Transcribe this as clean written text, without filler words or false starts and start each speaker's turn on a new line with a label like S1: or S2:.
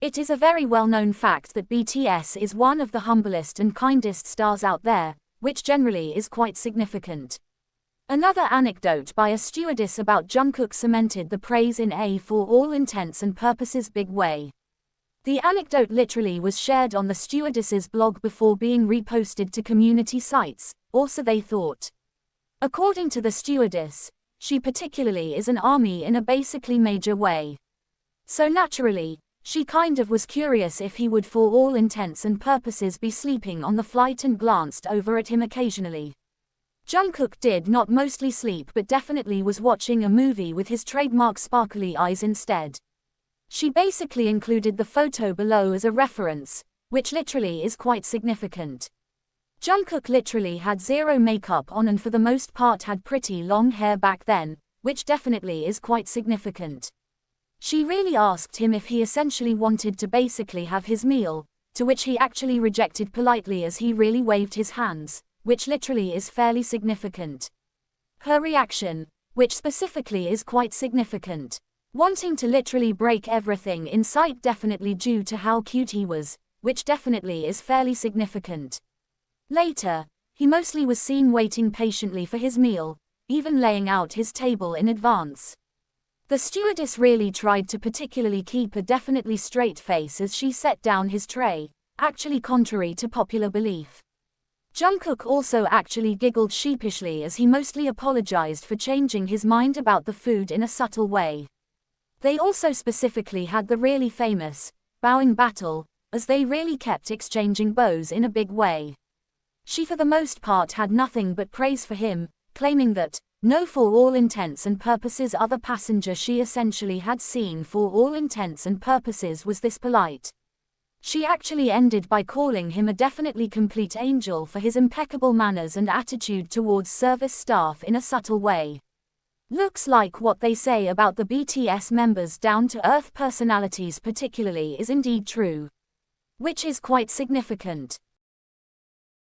S1: It is a very well-known fact that BTS is one of the humblest and kindest stars out there, which generally is quite significant. Another anecdote by a stewardess about Jungkook cemented the praise in a for all intents and purposes big way. The anecdote literally was shared on the stewardess's blog before being reposted to community sites, or so they thought. According to the stewardess, she particularly is an army in a basically major way. So naturally, she kind of was curious if he would for all intents and purposes be sleeping on the flight and glanced over at him occasionally. Jungkook did not mostly sleep but definitely was watching a movie with his trademark sparkly eyes instead. She basically included the photo below as a reference, which literally is quite significant. Jungkook literally had zero makeup on and for the most part had pretty long hair back then, which definitely is quite significant. She really asked him if he essentially wanted to basically have his meal, to which he actually rejected politely as he really waved his hands, which literally is fairly significant. Her reaction, which specifically is quite significant. Wanting to literally break everything in sight definitely due to how cute he was, which definitely is fairly significant. Later, he mostly was seen waiting patiently for his meal, even laying out his table in advance. The stewardess really tried to particularly keep a definitely straight face as she set down his tray, actually contrary to popular belief. Jungkook also actually giggled sheepishly as he mostly apologized for changing his mind about the food in a subtle way. They also specifically had the really famous, bowing battle, as they really kept exchanging bows in a big way. She for the most part had nothing but praise for him, claiming that, no for all intents and purposes other passenger she essentially had seen for all intents and purposes was this polite. She actually ended by calling him a definitely complete angel for his impeccable manners and attitude towards service staff in a subtle way. Looks like what they say about the BTS members' down-to-earth personalities particularly is indeed true. Which is quite significant.